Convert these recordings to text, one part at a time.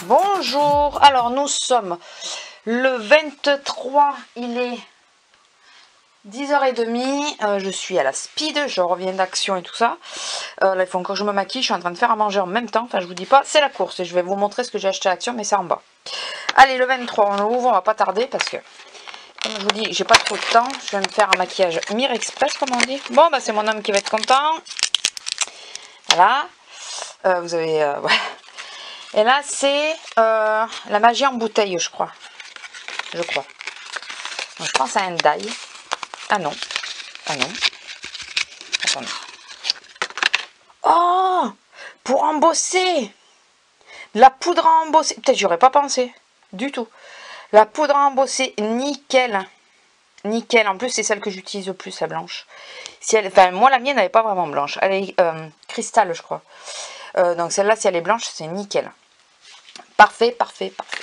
Bonjour, alors nous sommes le 23, il est 10h30, je suis à la speed, je reviens d'action et tout ça. Là il faut encore que je me maquille, je suis en train de faire à manger en même temps, enfin je vous dis pas, c'est la course et je vais vous montrer ce que j'ai acheté à l'action, mais c'est en bas. Allez, le 23, on ouvre, on va pas tarder parce que, comme je vous dis, j'ai pas trop de temps, je vais me faire un maquillage Mire Express comme on dit. Bon bah c'est mon homme qui va être content. Voilà, vous avez... ouais. Et là, c'est la magie en bouteille, je crois. Donc, je pense à un die. Ah non. Ah non. Attendez. Oh, pour embosser. La poudre à embosser. Peut-être j'aurais pas pensé. Du tout. La poudre à embosser, nickel. Nickel. En plus, c'est celle que j'utilise le plus, la blanche. Si elle, enfin, moi, la mienne, elle n'est pas vraiment blanche. Elle est cristal, je crois. Donc, celle-là, si elle est blanche, c'est nickel. Parfait, parfait, parfait.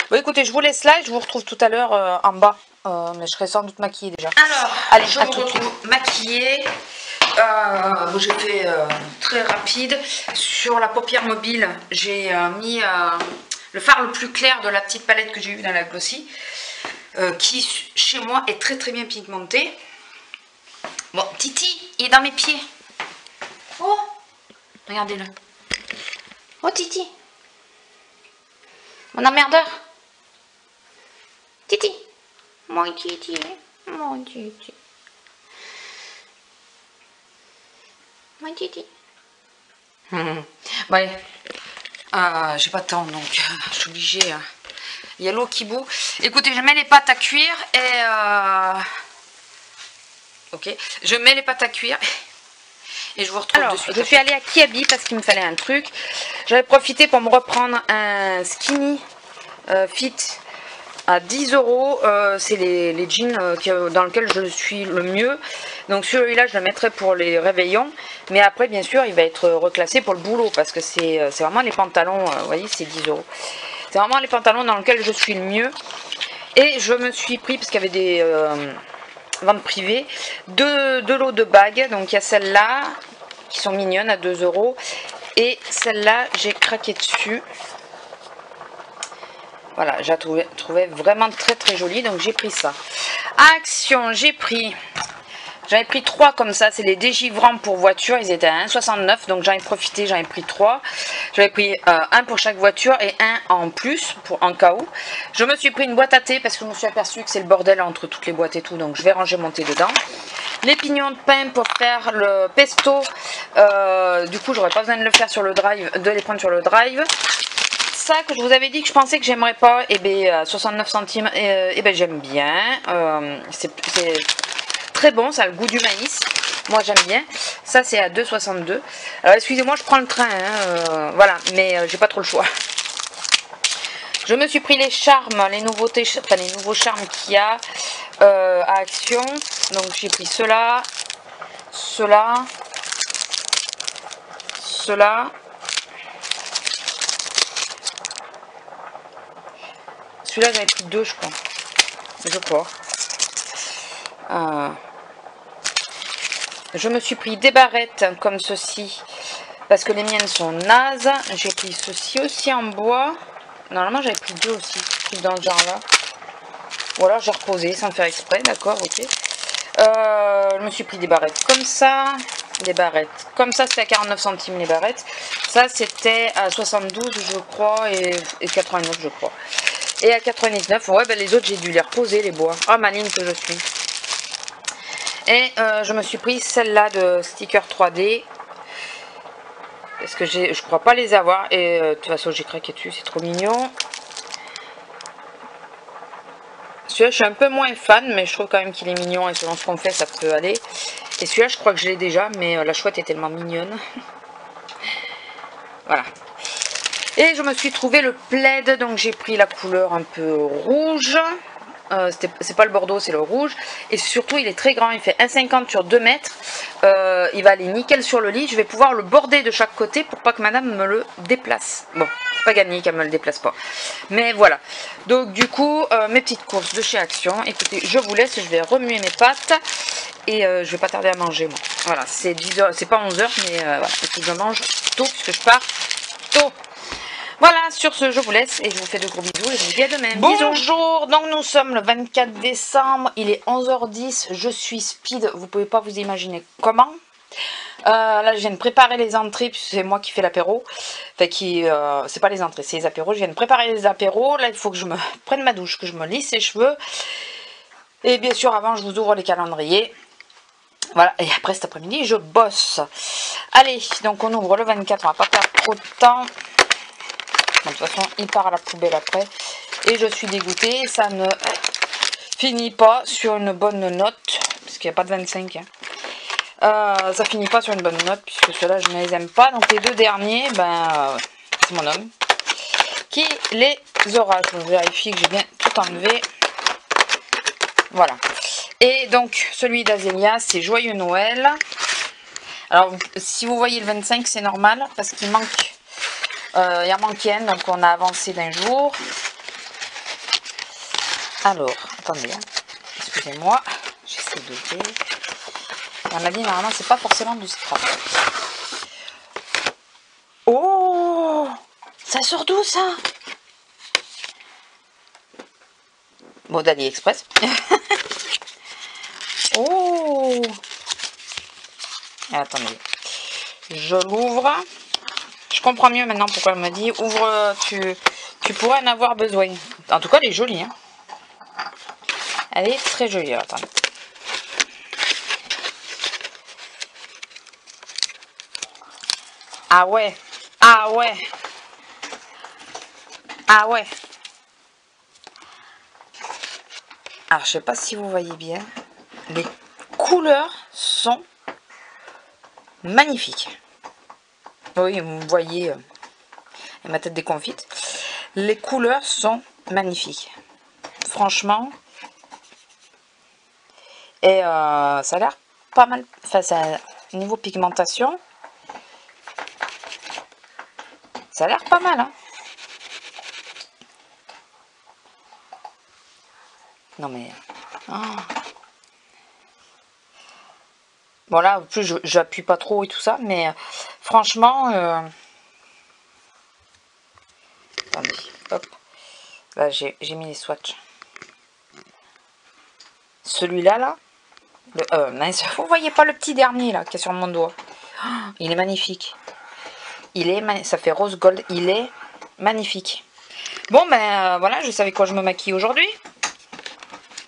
Bon, écoutez, je vous laisse là et je vous retrouve tout à l'heure en bas. Mais je serai sans doute maquillée déjà. Alors, allez, je me retrouve maquillée. Bon, j'ai fait très rapide. Sur la paupière mobile, j'ai mis le fard le plus clair de la petite palette que j'ai eue dans la Glossy. Qui, chez moi, est très très bien pigmenté. Bon, Titi, il est dans mes pieds. Oh, regardez-le. Oh, Titi. Mon emmerdeur. Titi. Mon Titi. Mon Titi. Mon Titi. Ouais. J'ai pas de temps donc je suis obligée. Il y a l'eau qui bout. Écoutez, je mets les pâtes à cuire et ok. Je mets les pâtes à cuire. Et je vous retrouve de suite. Je suis allée à Kiabi parce qu'il me fallait un truc. J'avais profité pour me reprendre un skinny fit à 10 €. C'est les jeans dans lesquels je suis le mieux. Donc celui-là, je le mettrai pour les réveillons. Mais après, bien sûr, il va être reclassé pour le boulot. Parce que c'est vraiment les pantalons. Vous voyez, c'est 10 €. C'est vraiment les pantalons dans lesquels je suis le mieux. Et je me suis pris, parce qu'il y avait des... vente privée, deux lots de bagues. Donc il y a celle-là qui sont mignonnes à 2 €, et celle-là j'ai craqué dessus. Voilà, j'ai trouvé vraiment très très jolie, donc j'ai pris ça. Action, j'avais pris 3 comme ça, c'est les dégivrants pour voiture, ils étaient à 1,69 €, donc j'en ai profité, j'en ai pris 3. J'avais pris un pour chaque voiture et un en plus, en cas où. Je me suis pris une boîte à thé parce que je me suis aperçue que c'est le bordel entre toutes les boîtes et tout, donc je vais ranger mon thé dedans. Les pignons de pain pour faire le pesto, du coup j'aurais pas besoin de le faire sur le drive, de les prendre sur le drive. Ça que je vous avais dit que je pensais que j'aimerais pas, et bien 69 centimes, et ben j'aime bien, c'est très bon, ça a le goût du maïs, moi j'aime bien. Ça c'est à 2,62 €. Alors excusez-moi, je prends le train, hein, voilà, mais j'ai pas trop le choix. Je me suis pris les charmes, les nouveautés, enfin les nouveaux charmes qu'il y a à Action. Donc j'ai pris ceux-là, ceux-là, ceux-là. Celui-là j'avais pris 2, je crois. Je me suis pris des barrettes comme ceci parce que les miennes sont nazes. J'ai pris ceci aussi en bois. Normalement j'avais pris 2 aussi, plus dans le genre là. Ou alors j'ai reposé sans faire exprès, d'accord, ok. Je me suis pris des barrettes comme ça. Des barrettes comme ça, c'était à 49 centimes les barrettes. Ça c'était à 72 je crois et 89 je crois. Et à 99, ouais ben les autres j'ai dû les reposer les bois. Ah maligne que je suis. Et je me suis pris celle-là de sticker 3D. Parce que je crois pas les avoir. Et de toute façon j'ai craqué dessus, c'est trop mignon. Celui-là je suis un peu moins fan, mais je trouve quand même qu'il est mignon. Et selon ce qu'on fait ça peut aller. Et celui-là je crois que je l'ai déjà, mais la chouette est tellement mignonne. Voilà. Et je me suis trouvé le plaid, donc j'ai pris la couleur un peu rouge. C'est pas le bordeaux, c'est le rouge. Et surtout, il est très grand, il fait 1,50 sur 2 mètres. Il va aller nickel sur le lit. Je vais pouvoir le border de chaque côté pour pas que madame me le déplace. Bon, c'est pas gagné qu'elle me le déplace pas. Mais voilà. Donc du coup, mes petites courses de chez Action. Écoutez, je vous laisse, je vais remuer mes pâtes. Et je vais pas tarder à manger, moi. Voilà, c'est 10 h, c'est pas 11 h, mais voilà, il faut que je mange tôt, puisque je pars tôt. Voilà, sur ce, je vous laisse et je vous fais de gros bisous et je vous dis à demain. Bonjour, donc nous sommes le 24 décembre, il est 11h10, je suis speed, vous pouvez pas vous imaginer comment. Là, je viens de préparer les entrées, puisque c'est moi qui fais l'apéro. Enfin, c'est pas les entrées, c'est les apéros. Je viens de préparer les apéros. Là, il faut que je me prenne ma douche, que je me lisse les cheveux. Et bien sûr, avant, je vous ouvre les calendriers. Voilà, et après cet après-midi, je bosse. Allez, donc on ouvre le 24, on va pas perdre trop de temps. De toute façon, il part à la poubelle après. Et je suis dégoûtée, ça ne finit pas sur une bonne note, parce qu'il n'y a pas de 25. Hein. Ça finit pas sur une bonne note, puisque ceux-là, je ne les aime pas. Donc les deux derniers, c'est mon homme qui les aura. Je vérifie que j'ai bien tout enlevé. Voilà. Et donc, celui d'Azélia, c'est Joyeux Noël. Alors, si vous voyez le 25, c'est normal, parce qu'il manque... il en manque un, donc on a avancé d'un jour. Alors, attendez, hein. Excusez-moi, j'essaie d'ouvrir. On a dit, normalement, c'est pas forcément du scrap. Oh! Ça sort d'où, ça? Bon, d'AliExpress. Oh! Attendez. Je l'ouvre. Je comprends mieux maintenant pourquoi elle me dit ouvre, tu pourrais en avoir besoin. En tout cas, elle est jolie. Hein. Elle est très jolie. Alors, attendez. Ah ouais. Ah ouais. Ah ouais. Alors, je sais pas si vous voyez bien. Les couleurs sont magnifiques. Oui, vous voyez ma tête déconfite. Les couleurs sont magnifiques. Franchement. Et ça a l'air pas mal. Enfin, niveau pigmentation, ça a l'air pas mal. Hein. Non mais... Oh. Bon là, en plus, j'appuie pas trop et tout ça. Mais franchement... Attendez, hop. Là, j'ai mis les swatchs. Celui-là, là. Mince, vous voyez pas le petit dernier, là, qui est sur mon doigt. Oh, il est magnifique. Ça fait rose gold. Il est magnifique. Bon, voilà, je savais quoi je me maquille aujourd'hui.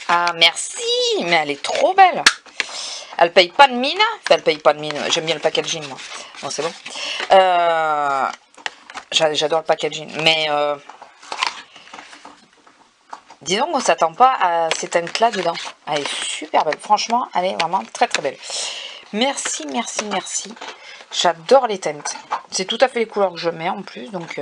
Ah, merci. Mais elle est trop belle. Elle paye pas de mine. Enfin, elle paye pas de mine. J'aime bien le packaging, moi. Bon, c'est bon. J'adore le packaging. Mais... disons qu'on ne s'attend pas à ces teintes-là dedans. Elle est super belle. Franchement, elle est vraiment très très belle. Merci, merci, merci. J'adore les teintes. C'est tout à fait les couleurs que je mets en plus. Donc,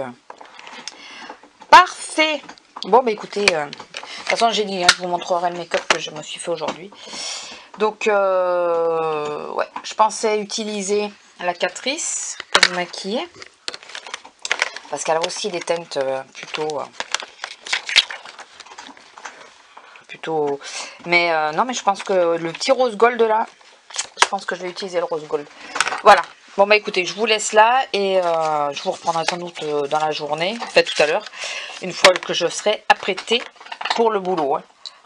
parfait. Bon, bah écoutez, de toute façon, j'ai dit, hein, je vous montrerai le make-up que je me suis fait aujourd'hui. Donc, ouais, je pensais utiliser la Catrice pour me maquiller. Parce qu'elle a aussi des teintes plutôt... mais non, mais je pense que le petit rose gold là, je pense que je vais utiliser le rose gold. Voilà. Bon bah écoutez, je vous laisse là et je vous reprendrai sans doute dans la journée, enfin tout à l'heure, une fois que je serai apprêtée pour le boulot. Hein.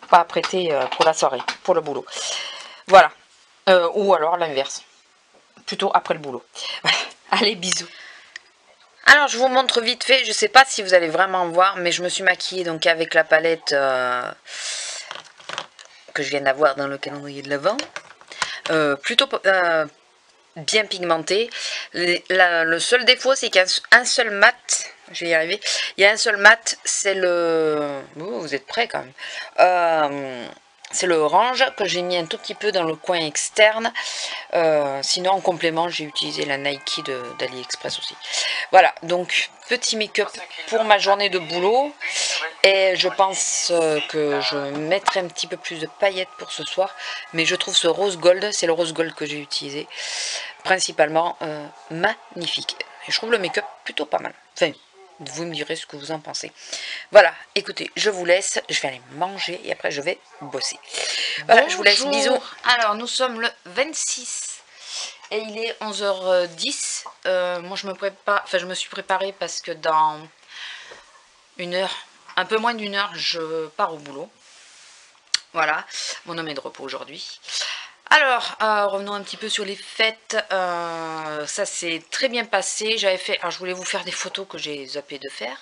Pas apprêtée pour la soirée, pour le boulot. Voilà. Ou alors l'inverse. Plutôt après le boulot. Allez, bisous. Alors je vous montre vite fait, je sais pas si vous allez vraiment voir, mais je me suis maquillée donc avec la palette que je viens d'avoir dans le calendrier de l'Avent. Plutôt bien pigmentée. Le seul défaut, c'est qu'il y a un seul mat. Je vais y arriver. Il y a un seul mat, c'est le... Oh, vous êtes prêts quand même. C'est le orange que j'ai mis un tout petit peu dans le coin externe. Sinon, en complément, j'ai utilisé la Nike d'AliExpress aussi. Voilà, donc petit make-up pour ma journée de boulot. Et je pense que je mettrai un petit peu plus de paillettes pour ce soir. Mais je trouve ce rose gold, c'est le rose gold que j'ai utilisé, principalement magnifique. Et je trouve le make-up plutôt pas mal. Enfin, vous me direz ce que vous en pensez. Voilà, écoutez, je vous laisse. Je vais aller manger et après je vais bosser. Voilà, bonjour. Je vous laisse, bisous. Alors, nous sommes le 26 et il est 11h10. Moi, je me prépare, enfin, je me suis préparée parce que dans 1 heure, un peu moins d'1 heure, je pars au boulot. Voilà, mon homme est de repos aujourd'hui. Alors, revenons un petit peu sur les fêtes. Ça s'est très bien passé. J'avais fait, alors je voulais vous faire des photos que j'ai zappé de faire.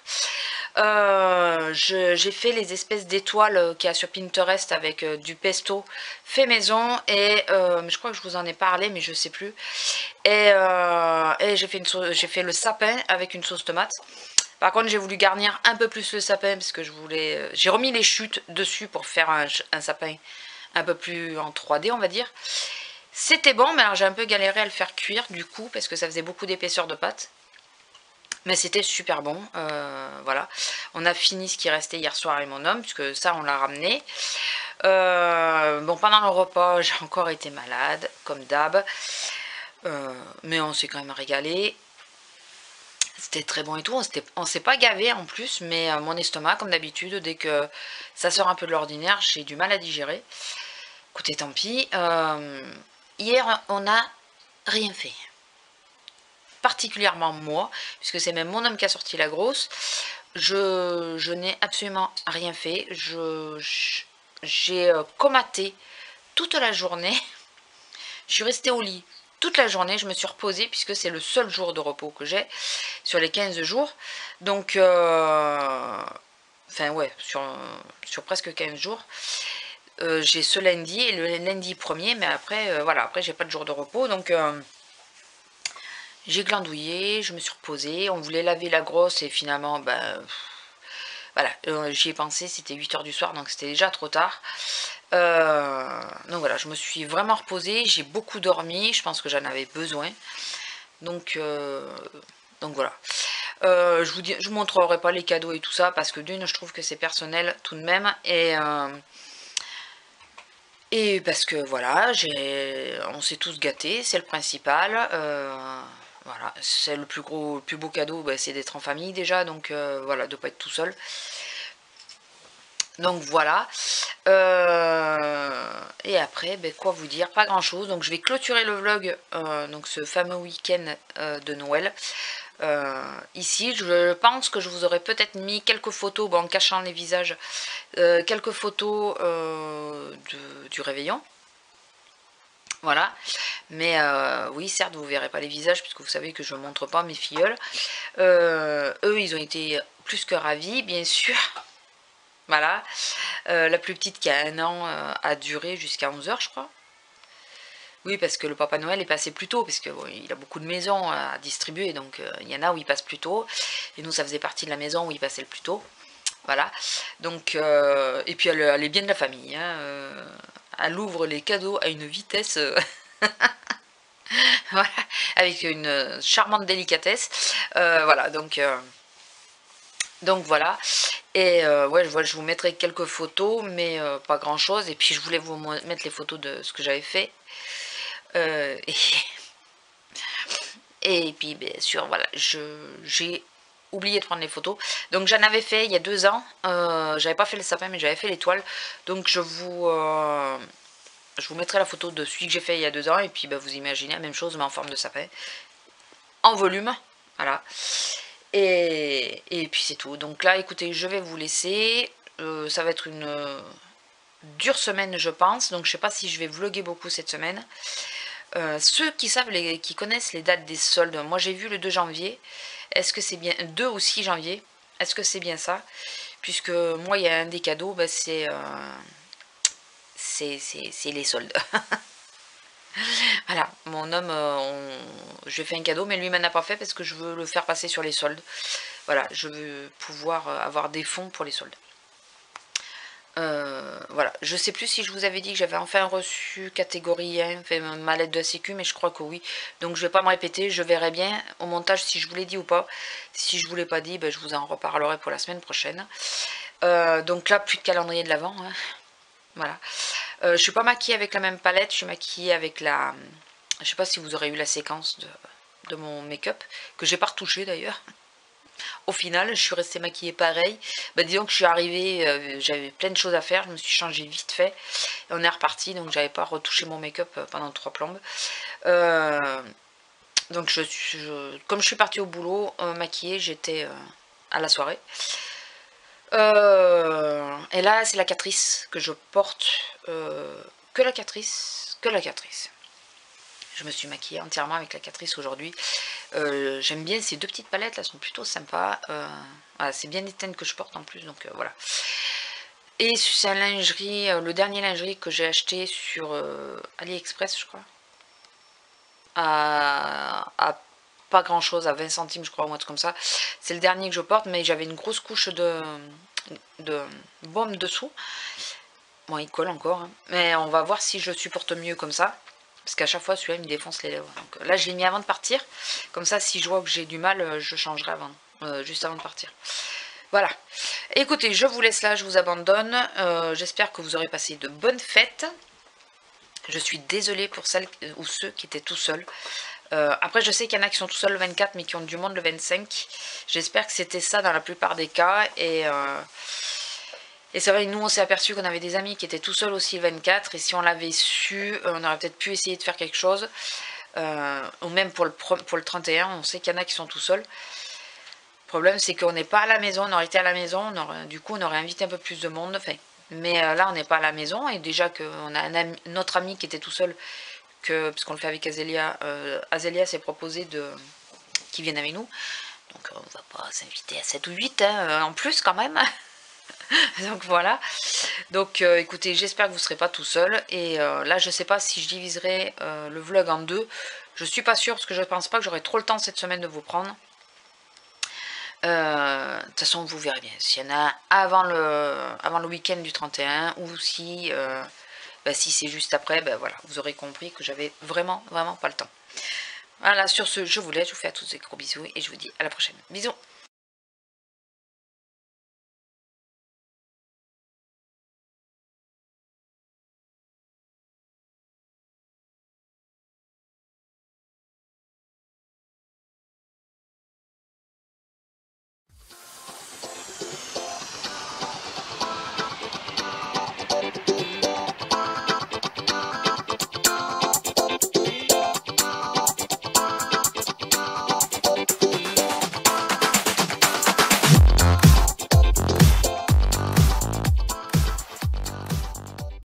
J'ai fait les espèces d'étoiles qu'il y a sur Pinterest avec du pesto fait maison et je crois que je vous en ai parlé mais je sais plus. Et j'ai fait le sapin avec une sauce tomate. Par contre j'ai voulu garnir un peu plus le sapin parce que je voulais, j'ai remis les chutes dessus pour faire un sapin un peu plus en 3D on va dire. C'était bon mais alors j'ai un peu galéré à le faire cuire du coup parce que ça faisait beaucoup d'épaisseur de pâte. Mais c'était super bon, voilà. On a fini ce qui restait hier soir avec mon homme, puisque ça on l'a ramené. Bon, pendant le repas, j'ai encore été malade, comme d'hab. Mais on s'est quand même régalé. C'était très bon et tout, on s'est pas gavé en plus, mais mon estomac, comme d'habitude, dès que ça sort un peu de l'ordinaire, j'ai du mal à digérer. Écoutez, tant pis. Hier, on n'a rien fait. Particulièrement moi, puisque c'est même mon homme qui a sorti la grosse. Je n'ai absolument rien fait. J'ai comaté toute la journée. Je suis restée au lit toute la journée. Je me suis reposée puisque c'est le seul jour de repos que j'ai sur les 15 jours. Donc, enfin ouais, sur presque 15 jours. J'ai ce lundi et le lundi 1er, mais après, voilà, après j'ai pas de jour de repos. Donc, j'ai glandouillé, je me suis reposée, on voulait laver la grosse et finalement, ben, voilà, j'y ai pensé, c'était 8 h du soir, donc c'était déjà trop tard. Donc voilà, je me suis vraiment reposée, j'ai beaucoup dormi, je pense que j'en avais besoin. Donc voilà. Je vous montrerai pas les cadeaux et tout ça, parce que d'une, je trouve que c'est personnel tout de même, et parce que voilà, on s'est tous gâtés, c'est le principal. Voilà, c'est le plus beau cadeau, bah, c'est d'être en famille déjà, donc voilà, de ne pas être tout seul. Donc voilà. Et après, ben, quoi vous dire, pas grand chose. Donc je vais clôturer le vlog, donc ce fameux week-end de Noël. Ici, je pense que je vous aurais peut-être mis quelques photos, bon, en cachant les visages, quelques photos du réveillon. Voilà, mais oui, certes, vous verrez pas les visages puisque vous savez que je ne montre pas mes filleuls. Eux, ils ont été plus que ravis, bien sûr. Voilà, la plus petite qui a 1 an a duré jusqu'à 11 h, je crois. Oui, parce que le Papa Noël est passé plus tôt, parce qu'il bon, a beaucoup de maisons à distribuer, donc il y en a où il passe plus tôt. Et nous, ça faisait partie de la maison où il passait le plus tôt. Voilà, donc, et puis elle est bien de la famille, hein, elle ouvre les cadeaux à une vitesse... Voilà, avec une charmante délicatesse. Voilà, donc voilà. Et ouais, je vous mettrai quelques photos, mais pas grand chose. Et puis je voulais vous mettre les photos de ce que j'avais fait. Et puis bien sûr, voilà, j'ai oublié de prendre les photos. Donc j'en avais fait il y a 2 ans. J'avais pas fait le sapin, mais j'avais fait l'étoile. Donc je vous mettrai la photo de celui que j'ai fait il y a 2 ans. Et puis bah, vous imaginez la même chose, mais en forme de sapin. En volume. Voilà. Et puis c'est tout. Donc là, écoutez, je vais vous laisser. Ça va être une dure semaine, je pense. Donc je sais pas si je vais vlogger beaucoup cette semaine. Ceux qui savent, qui connaissent les dates des soldes, moi j'ai vu le 2 janvier. Est-ce que c'est bien 2 ou 6 janvier? Est-ce que c'est bien ça? Puisque moi, il y a un des cadeaux, bah, c'est les soldes. Voilà, mon homme, je lui ai fait un cadeau, mais lui, il m'en a pas fait parce que je veux le faire passer sur les soldes. Voilà, je veux pouvoir avoir des fonds pour les soldes. Voilà, je sais plus si je vous avais dit que j'avais enfin reçu catégorie 1, fait ma lettre de la sécu, mais je crois que oui. Donc je vais pas me répéter, je verrai bien au montage si je vous l'ai dit ou pas. Si je vous l'ai pas dit, ben, je vous en reparlerai pour la semaine prochaine. Donc là, plus de calendrier de l'Avent, hein. Voilà. Je suis pas maquillée avec la même palette, je suis maquillée avec la... Je sais pas si vous aurez eu la séquence de mon make-up, que j'ai pas retouché d'ailleurs. Au final, je suis restée maquillée pareil. Bah, disons que je suis arrivée, j'avais plein de choses à faire, je me suis changée vite fait. Et on est reparti, donc j'avais pas retouché mon make-up pendant 3 plombes. Donc comme je suis partie au boulot maquillée, j'étais à la soirée. Et là, c'est la Catrice que je porte. Que la Catrice. Que la Catrice. Je me suis maquillée entièrement avec la Catrice aujourd'hui. J'aime bien ces deux petites palettes, là, elles sont plutôt sympas. Voilà, c'est bien des teintes que je porte en plus, donc voilà. Et c'est un lingerie, le dernier lingerie que j'ai acheté sur AliExpress, je crois. À pas grand chose, à 20 centimes, je crois, ou un truc comme ça. C'est le dernier que je porte, mais j'avais une grosse couche de baume dessous. Bon, il colle encore, hein. Mais on va voir si je supporte mieux comme ça. Parce qu'à chaque fois, celui-là, il me défonce les lèvres. Donc, là, je l'ai mis avant de partir. Comme ça, si je vois que j'ai du mal, je changerai avant, juste avant de partir. Voilà. Écoutez, je vous laisse là, je vous abandonne. J'espère que vous aurez passé de bonnes fêtes. Je suis désolée pour celles ou ceux qui étaient tout seuls. Après, je sais qu'il y en a qui sont tout seuls le 24, mais qui ont du monde le 25. J'espère que c'était ça dans la plupart des cas. Et c'est vrai, nous on s'est aperçu qu'on avait des amis qui étaient tout seuls aussi le 24, et si on l'avait su, on aurait peut-être pu essayer de faire quelque chose. Ou même pour le 31, on sait qu'il y en a qui sont tout seuls. Le problème c'est qu'on n'est pas à la maison, on aurait été à la maison, du coup on aurait invité un peu plus de monde. Enfin, mais là on n'est pas à la main, et déjà qu'on a notre ami qui était tout seul, parce qu'on le fait avec Azélia, Azélia s'est proposé qu'il vienne avec nous. Donc on va pas s'inviter à 7 ou 8 hein, en plus quand même. Donc voilà, donc écoutez, j'espère que vous ne serez pas tout seul. Et là je sais pas si je diviserai le vlog en deux. Je suis pas sûre parce que je pense pas que j'aurai trop le temps cette semaine de vous prendre. De toute façon vous verrez bien s'il y en a avant le week-end du 31, ou si, si c'est juste après, voilà, vous aurez compris que j'avais vraiment pas le temps. Voilà, sur ce je vous laisse, je vous fais à tous des gros bisous et je vous dis à la prochaine. Bisous.